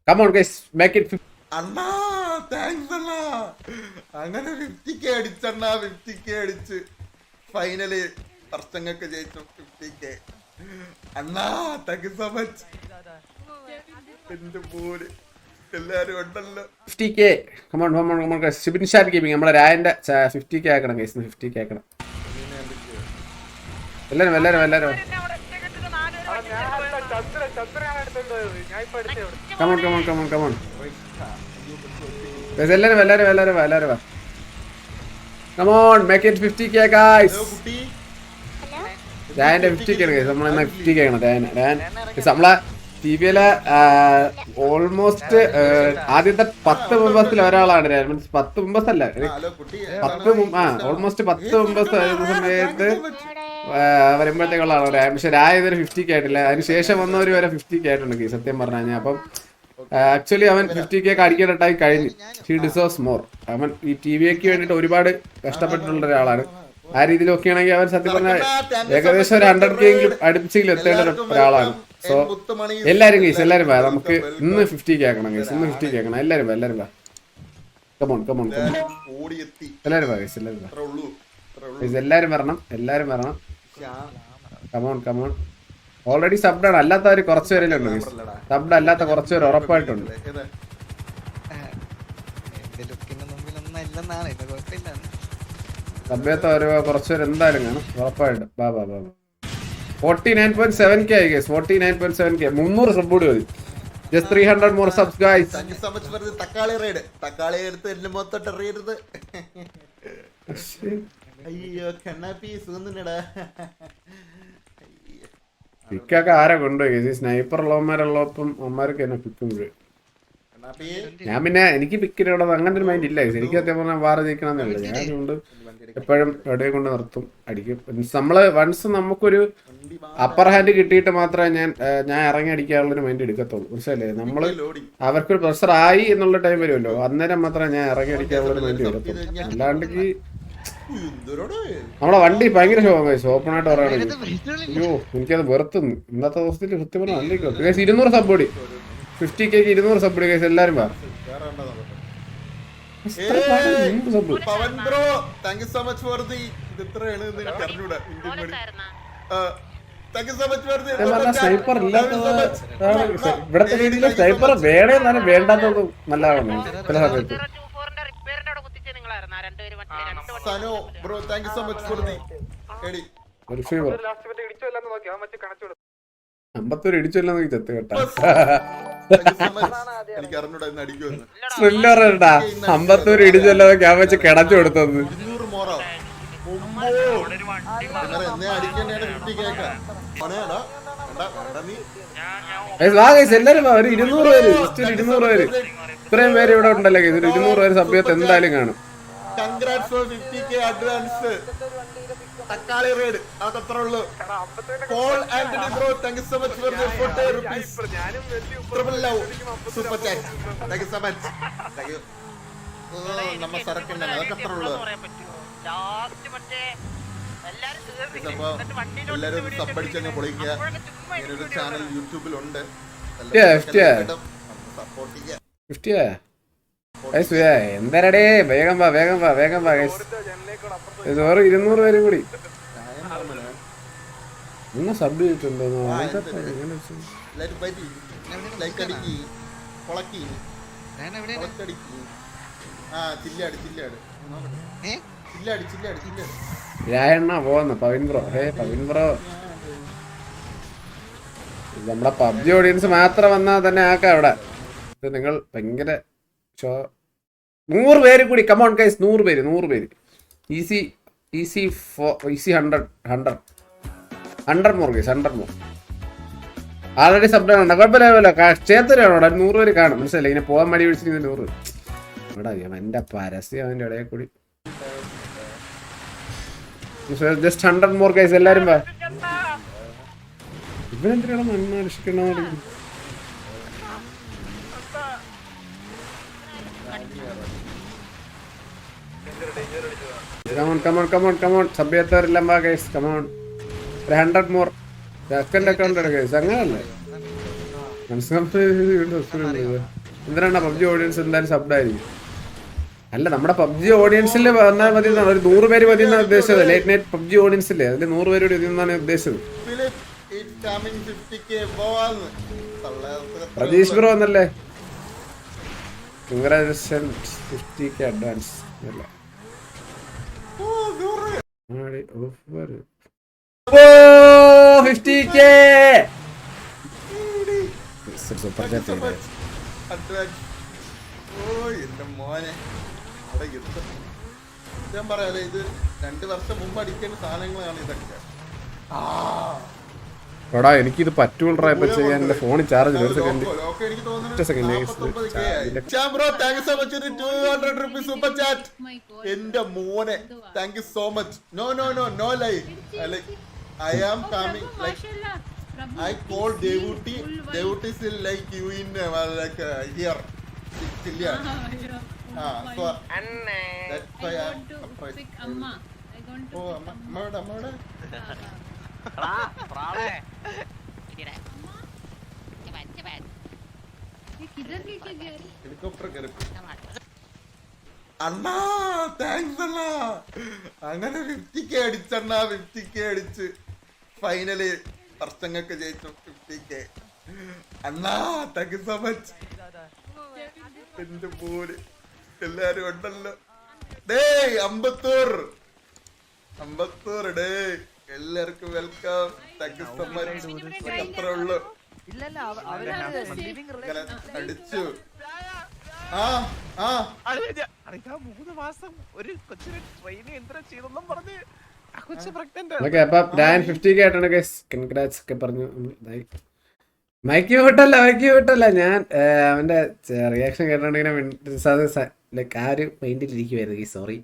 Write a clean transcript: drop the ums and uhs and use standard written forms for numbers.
Come on, guys, make it 50. Anna thanks അണ്ണാ. അങ്ങനെ 50k അടിച്ചണ്ണാ. 50k അടിച്ച് final വർഷങ്ങൾക്ക് ജയിച്ചു 50k. Anna thank you so much. എന്റെ പോലെ എല്ലാരും ഉണ്ടല്ലോ. 50k. Come on, guys. Shibin Shad Gaming. നമ്മളെ രായന്റെ 50k ആക്കണം guys. 50k ആക്കണം. എല്ലാരും. Come on. Guys, എല്ലാരും വാ. Come on, make it 50k guys. രായന്റെ 50k ആണ് guys. നമ്മളെ 50k ആണ് രായൻ. നമ്മളെ TVയിലെ ഓൾമോസ്റ്റ് ആദ്യത്തെ 10 മെമ്പേഴ്സിൽ ഒരാളാണ് രായൻ. മീൻസ് 10 മെമ്പേഴ്സ് അല്ല, ഓൾമോസ്റ്റ് 10 മെമ്പേഴ്സ് ആയിരുന്ന സമയത്ത് വരുമ്പോഴത്തേക്കുള്ളതാണ് രായ. പക്ഷെ രായ ഇതൊരു 50k ആയിട്ടില്ല. അതിന് ശേഷം വന്നവർ വരെ 50k ആയിട്ടുണ്ട് സത്യം പറഞ്ഞു കഴിഞ്ഞാൽ. അപ്പം ആക്ച്വലി അവൻ 50k ഒക്കെ അടിക്കേണ്ടതായി കഴിഞ്ഞു. He deserves more. അവൻ ഈ TVക്ക് വേണ്ടിയിട്ട് ഒരുപാട് കഷ്ടപ്പെട്ടിട്ടുള്ള ഒരാളാണ്. ആ രീതിയിൽ നോക്കുകയാണെങ്കിൽ അവൻ സത്യം പറഞ്ഞാൽ ഏകദേശം ഒരു 100k അടുപ്പിച്ചെങ്കിലും എത്തേണ്ട ഒരാളാണ്. സോ എല്ലാരും ഗൈസ് എല്ലാരും വാ. നമുക്ക് ഇന്ന് 50k ആക്കണം ഗൈസ്. ഇന്ന് 50k ആക്കണം. എല്ലാരും വാ. കമോൺ എല്ലാരും വാ ഗൈസ്. എല്ലാരും വരണം. കമോൺ. ഓൾറെഡി സബ്ഡാണ്. അല്ലാത്തവര് കുറച്ച് പേരിലുണ്ട് ഗൈസ്. സബ്ഡ് അല്ലാത്ത കുറച്ച് പേര് ഉറപ്പായിട്ടുണ്ട്. സബ്ബത്തെ ഒരു കുറച്ച് പേര് എന്തായാലും കാണും ഉറപ്പായിട്ട്. ബാ 49.7k ആയി ഗൈസ്. 49.7k. 300 സബ് കൂടി മതി. Just 300 more subs guys. Thank you so much for the തക്കാളി എടുത്ത് എന്നെ മൊത്തം എറിയരുത്. അയ്യോ കണ്ണാപ്പി സുഖന്നുണ്ടടാ. പിക്കൊക്കെ ആരെ കൊണ്ടുപോയി സ്നൈപ്പർ ഉള്ളവന്മാരുള്ളപ്പം അമ്മമാർക്ക് എന്നെ പിക്കും. ഞാൻ പിന്നെ എനിക്ക് പിക്കിനോട് അങ്ങനെ ഒരു മൈൻഡ് ഇല്ല. എനിക്ക് സത്യം പറഞ്ഞാൽ വാറ ജയിക്കണമെന്നുള്ളു. ഞാൻ കൊണ്ട് എപ്പോഴും എവിടെയും കൊണ്ട് നിർത്തും, അടിക്കും. നമ്മള് വൺസ് നമുക്കൊരു അപ്പർ ഹാൻഡ് കിട്ടിയിട്ട് മാത്രമേ ഞാൻ ഇറങ്ങി അടിക്കാനുള്ളൊരു മൈൻഡ് എടുക്കത്തുള്ളൂ. മനസ്സിലല്ലേ? നമ്മള് അവർക്കൊരു പ്രഷർ ആയി എന്നുള്ള ടൈം വരുമല്ലോ, അന്നേരം മാത്രമേ ഞാൻ ഇറങ്ങി അടിക്കാനുള്ളൊരു മൈൻഡ് എടുക്കത്തുള്ളൂ. അല്ലാണ്ടെങ്കിൽ നമ്മളെ വണ്ടി ഭയങ്കര ഷോക്കായി. ഓപ്പണായിട്ട് പറയുകയാണെങ്കിൽ അയ്യോ എനിക്കത് വെറുത്തുന്നു. ഇന്നത്തെ ദിവസത്തിൽ സത്യം പറഞ്ഞാൽ അല്ലേക്കോ 200 സബ്ബോടി 50k 200 സബ്ബോടി കേസ്. എല്ലാരും വാ. Pavan bro thank you so much for the ഇത്രയാണ് എനിക്ക് അറിഞ്ഞൂടാ. Thank you so much for the sniper ഇല്ലാത്തത് ഇവിടത്തെ രീതിയിൽ സ്നൈപ്പർ വേണമെന്നാലും വേണ്ടാത്തതും നല്ലതാണ് ചില സമയത്ത്. സനോ bro thank you so much for the എഡി. ഒരു ഫീവർ 54 ഇടിച്ചല്ലോ ചത്ത് കേട്ടാ. എനിക്ക് അറിഞ്ഞൂടാ ഇന്ന് അടിക്കുമെന്ന്. 54 ഇടിച്ചല്ലോ ഞാൻ വെച്ച് കിടച്ചു കൊടുത്തത്. 200 മോറോ എന്നെ അടിക്കേണ്ടതാണ് 50k ആക്കാം. എല്ലാരും ഒരു 200 പേര് 200 പേര് ഇത്രയും പേര് ഇവിടെ ഉണ്ടല്ലോ. 200 പേര് സഭ്യത്ത് എന്തായാലും കാണും. Congrats for 50k advance. തക്കാളി റെയ്ഡ് അതത്ര ഉള്ളൂ. Paul Antony bro thank you so much for the 40 rupees. Triple love super chat thank you so much. Thank you. നമ്മ സരക്കണ്ട അതൊക്കെ അത്ര ഉള്ളൂ. എല്ലാരും സബ്ബടിച്ചങ്ങ് പൊളിക്കുക. ഇങ്ങനൊരു ചാനൽ യൂട്യൂബിലുണ്ട്. എന്തരടേ വേഗം വാ 200 പേരും കൂടി ഒന്ന് സബ് ചെയ്തിട്ടുണ്ടോ? രായണ്ണ പോന്ന പവിൻ ബ്രോ. നമ്മുടെ പബ്ജി ഓഡിയൻസ് മാത്രം വന്നാൽ തന്നെ ആക്കാം അവിടെ. നിങ്ങൾ ഭയങ്കര 100 പേര് കൂടി. കമോൺ ഗൈസ് 100 പേര് easy 100 more guys. 100 more already സബ്ഡാണ്. കുഴപ്പമില്ല ചേർത്തരാണോ 100 പേര് കാണും. മനസ്സിലായി? ഇങ്ങനെ പോകാൻ മടി പിടിച്ചിരിക്കുന്ന 100 ഇവിടെ എന്റെ പരസ്യം അതിന്റെ ഇടയിൽ കൂടി. Just 100 more guys. എല്ലാരും വാ. ഇവരെന്തിനാണ് മണ്ണടിച്ചിട്ടുണ്ടോ? Come on. സഭ്യത്തവരെല്ലാം വാ guys. Come on 100 more. Second account guys. അങ്ങനല്ലേ എന്തിനാണ് പബ്ജി ഓഡിയൻസ് എന്തായാലും സബ്ഡ് ആയിരിക്കും. അല്ല നമ്മുടെ പബ്ജി ഓഡിയൻസിൽ പറഞ്ഞാൽ മതി എന്നാണ്, ഒരു 100 പേര് മതി എന്നാണ് ഉദ്ദേശിച്ചത്. ലേറ്റ് നൈറ്റ് പബ്ജി ഓഡിയൻസില്ലേ, അതിൽ 100 പേര് മതി എന്നാണ് ഉദ്ദേശിച്ചത്. പ്രതീഷ് ബ്രോ എന്നല്ലേ? Congratulations 50K advance. Super chat ഞാൻ പറയാലേ, ഇത് 2 വർഷം മുമ്പ് അടിക്കേണ്ട സാധനങ്ങളാണ് ഇതൊക്കെ. എടാ എനിക്കിത് പറ്റൂളറാ ഇപ്പൊ ചെയ്യാൻ. എന്റെ ഫോണിൽ ചാർജ് ഒരു സെക്കൻഡ്. എന്റെ മോനെ thank you so much. No no no no lie I am coming like I call Devuti. Devuti is like you in like here. Chillia. So that's why I'm pick Amma. I going to oh, murder. ये किधर लेके गया रे? Helicopter kare. Anna, thanks Anna. അങ്ങനെ 50K അടിച്ചണ്ണ, 50K അടിച്ച് finally വർഷങ്ങൾക്ക് ജയിച്ചു 50K. Anna thank you so much. എന്റെ പോലെ എല്ലാരും ഉണ്ടല്ലോ. ഡേ അമ്പത്തൂർ ഡേ എല്ലാവർക്കും welcome. Thank you so much. അത്രേ ഉള്ളു. അടിച്ചു. മൂന്ന് മാസം ഒരു കൊച്ചിനെ ട്രെയിനിങ് എന്തിനാ ചെയ്തെന്നും പറഞ്ഞ് ഓക്കെ അപ്പൊ ഞാൻ 50K ആയിട്ടാണ് ഗൈസ്. കൺഗ്രാറ്റ്സ് ഒക്കെ പറഞ്ഞു. മൈക്ക് വിട്ടല്ല ഞാൻ അവന്റെ റിയാക്ഷൻ കേട്ടോണ്ട് ഇങ്ങനെ ലൈക്ക് ആ ഒരു മൈൻഡിൽ ഇരിക്കുവായിരുന്നു. സോറി.